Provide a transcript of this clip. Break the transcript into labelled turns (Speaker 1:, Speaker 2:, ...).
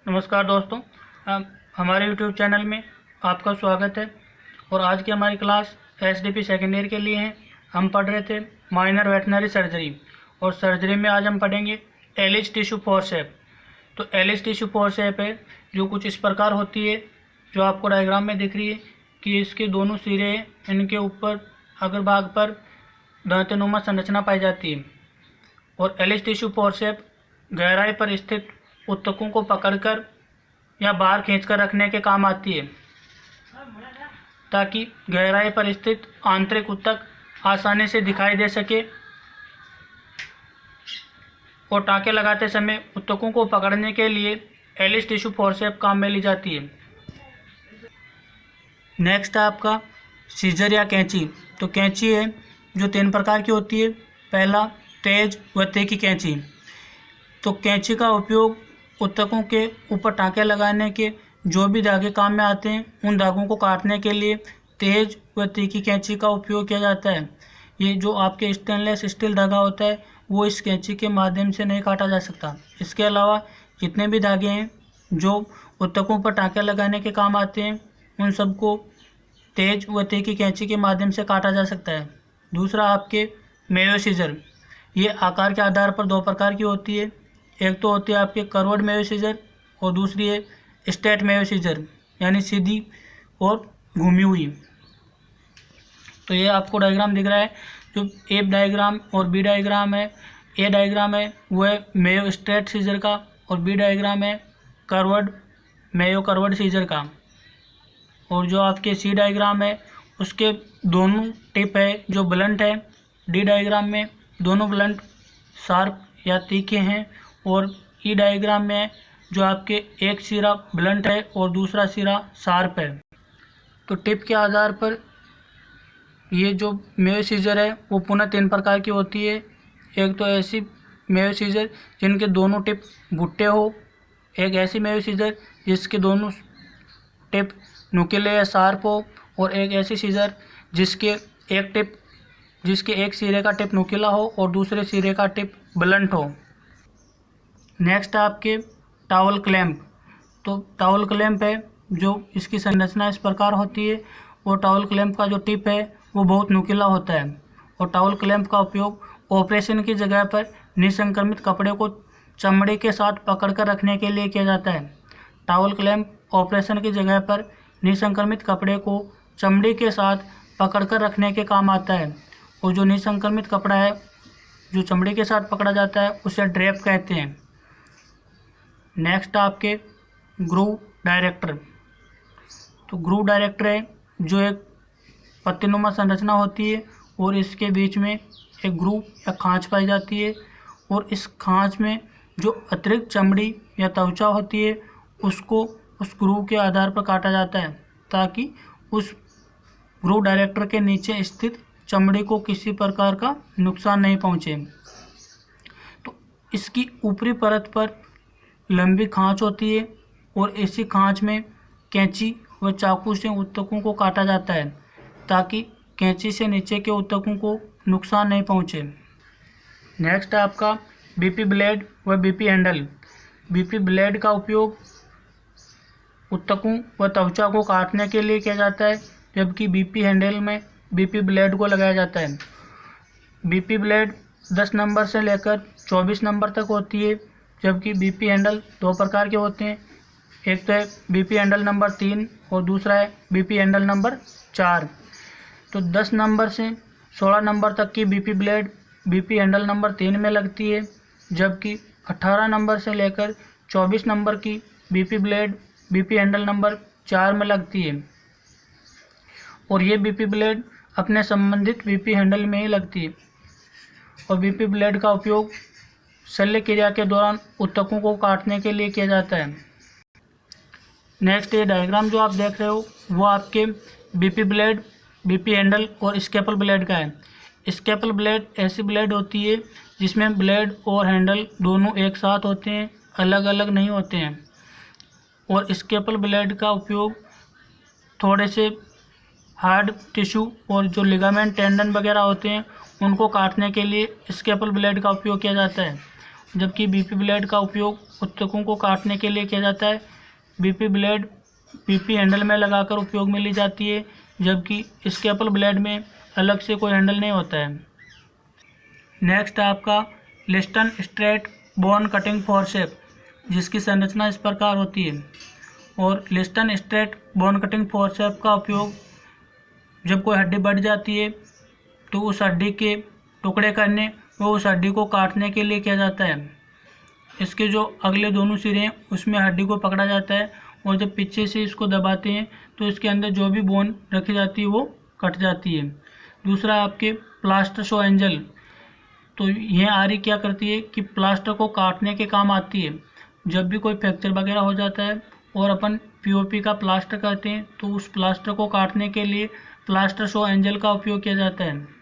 Speaker 1: नमस्कार दोस्तों, हमारे YouTube चैनल में आपका स्वागत है। और आज की हमारी क्लास SDP सेकेंड ईयर के लिए है। हम पढ़ रहे थे माइनर वेटनरी सर्जरी, और सर्जरी में आज हम पढ़ेंगे एलिस टिश्यू फोर्सेप। तो एलिस टिश्यू फोर्सेप है जो कुछ इस प्रकार होती है, जो आपको डायग्राम में दिख रही है कि इसके दोनों सिरे, इनके ऊपर अग्रभाग पर दांतनुमा संरचना पाई जाती है। और एलिस टिश्यू फोर्सेप गहराई पर स्थित ऊतकों को पकड़कर या बाहर खींचकर रखने के काम आती है, ताकि गहराई पर स्थित आंतरिक ऊतक आसानी से दिखाई दे सके। और टाँके लगाते समय ऊतकों को पकड़ने के लिए एलिस टिश्यू फोर्सेप काम में ली जाती है। नेक्स्ट है आपका सीजर या कैंची। तो कैंची है जो 3 प्रकार की होती है। पहला, तेज व तीखी कैंची। तो कैंची का उपयोग ऊतकों के ऊपर टाँके लगाने के जो भी धागे काम में आते हैं, उन धागों को काटने के लिए तेज व तीखी कैंची का उपयोग किया जाता है। ये जो आपके स्टेनलेस स्टील धागा होता है, वो इस कैंची के माध्यम से नहीं काटा जा सकता। इसके अलावा जितने भी धागे हैं जो ऊतकों पर टाँके लगाने के काम आते हैं, उन सबको तेज व तीखी कैंची के माध्यम से काटा जा सकता है। दूसरा, आपके मेयो सीजर। ये आकार के आधार पर 2 प्रकार की होती है। एक तो होती है आपके कर्व्ड मेयो सीजर, और दूसरी है स्ट्रेट मेयो सीजर, यानी सीधी और घूमी हुई। तो ये आपको डायग्राम दिख रहा है, जो ए डायग्राम और बी डायग्राम है। ए डायग्राम है वो है मेयो स्ट्रेट सीजर का, और बी डायग्राम है मेयो कर्व्ड सीजर का। और जो आपके सी डायग्राम है उसके दोनों टिप है जो ब्लंट है। डी डायग्राम में दोनों ब्लंट शार्प या तीखे हैं, और ई डायग्राम में जो आपके एक सिरा ब्लंट है और दूसरा सिरा शार्प है। तो टिप के आधार पर ये जो मेयो सीजर है वो पुनः 3 प्रकार की होती है। एक तो ऐसी मेयो सीजर जिनके दोनों टिप भुट्टे हो, एक ऐसी मेयो सीजर जिसके दोनों टिप नुकीले या शार्प हो, और एक ऐसी सीजर जिसके एक सिरे का टिप नुकीला हो और दूसरे सिरे का टिप ब्लंट हो। नेक्स्ट है आपके टावल क्लैंप। तो टावल क्लैंप है जो इसकी संरचना इस प्रकार होती है, और टावल क्लैंप का जो टिप है वो बहुत नुकीला होता है। और टावल क्लैंप का उपयोग ऑपरेशन की जगह पर निसंक्रमित कपड़े को चमड़े के साथ पकड़कर रखने के लिए किया जाता है। टावल क्लैंप ऑपरेशन की जगह पर निसंक्रमित कपड़े को चमड़ी के साथ पकड़कर रखने के काम आता है। और जो निसंक्रमित कपड़ा है जो चमड़ी के साथ पकड़ा जाता है उसे ड्रेप कहते हैं। नेक्स्ट आपके ग्रूव डायरेक्टर। तो ग्रूव डायरेक्टर है जो एक पत्तीनुमा संरचना होती है, और इसके बीच में एक ग्रूव या खांच पाई जाती है, और इस खांच में जो अतिरिक्त चमड़ी या त्वचा होती है उसको उस ग्रूव के आधार पर काटा जाता है, ताकि उस ग्रूव डायरेक्टर के नीचे स्थित चमड़ी को किसी प्रकार का नुकसान नहीं पहुँचे। तो इसकी ऊपरी परत पर लंबी खांच होती है, और इसी खांच में कैंची व चाकू से ऊतकों को काटा जाता है, ताकि कैंची से नीचे के ऊतकों को नुकसान नहीं पहुंचे। नेक्स्ट है आपका बीपी ब्लेड व बीपी हैंडल। बीपी ब्लेड का उपयोग ऊतकों व त्वचा को काटने के लिए किया जाता है, जबकि बीपी हैंडल में बीपी ब्लेड को लगाया जाता है। बीपी ब्लेड 10 नंबर से लेकर 24 नंबर तक होती है, जबकि बीपी हैंडल 2 प्रकार के होते हैं। एक तो है बीपी हैंडल नंबर 3, और दूसरा है बीपी हैंडल नंबर 4। तो 10 नंबर से 16 नंबर तक की BP blade BP handle number 3 में लगती है, जबकि 18 नंबर से लेकर 24 नंबर की BP blade BP handle number 4 में लगती है। और ये बीपी ब्लेड अपने संबंधित बीपी हैंडल में ही लगती है। और बीपी ब्लेड का उपयोग शल्य क्रिया के दौरान ऊतकों को काटने के लिए किया जाता है। नेक्स्ट, ये डायग्राम जो आप देख रहे हो वो आपके बीपी ब्लेड, बीपी हैंडल और स्केपल ब्लेड का है। स्केपल ब्लेड ऐसी ब्लेड होती है जिसमें ब्लेड और हैंडल दोनों एक साथ होते हैं, अलग अलग नहीं होते हैं। और स्केपल ब्लेड का उपयोग थोड़े से हार्ड टिश्यू और जो लिगामेंट टेंडन वगैरह होते हैं उनको काटने के लिए स्केपल ब्लेड का उपयोग किया जाता है। जबकि बीपी ब्लेड का उपयोग ऊतकों को काटने के लिए किया जाता है। बीपी ब्लेड बीपी हैंडल में लगाकर उपयोग में ली जाती है, जबकि स्केपल ब्लेड में अलग से कोई हैंडल नहीं होता है। नेक्स्ट है आपका Liston straight bone cutting forcep, जिसकी संरचना इस प्रकार होती है। और Liston straight bone cutting forcep का उपयोग जब कोई हड्डी बढ़ जाती है तो उस हड्डी के टुकड़े करने व उस हड्डी को काटने के लिए किया जाता है। इसके जो अगले दोनों सिरे हैं उसमें हड्डी को पकड़ा जाता है और जब पीछे से इसको दबाते हैं तो इसके अंदर जो भी बोन रखी जाती है वो कट जाती है। दूसरा आपके प्लास्टर शो एंजल, तो यह आरी क्या करती है कि प्लास्टर को काटने के काम आती है। जब भी कोई फ्रैक्चर वगैरह हो जाता है और अपन पीओपी का प्लास्टर करते हैं तो उस प्लास्टर को काटने के लिए प्लास्टर शो एंजल का उपयोग किया जाता है।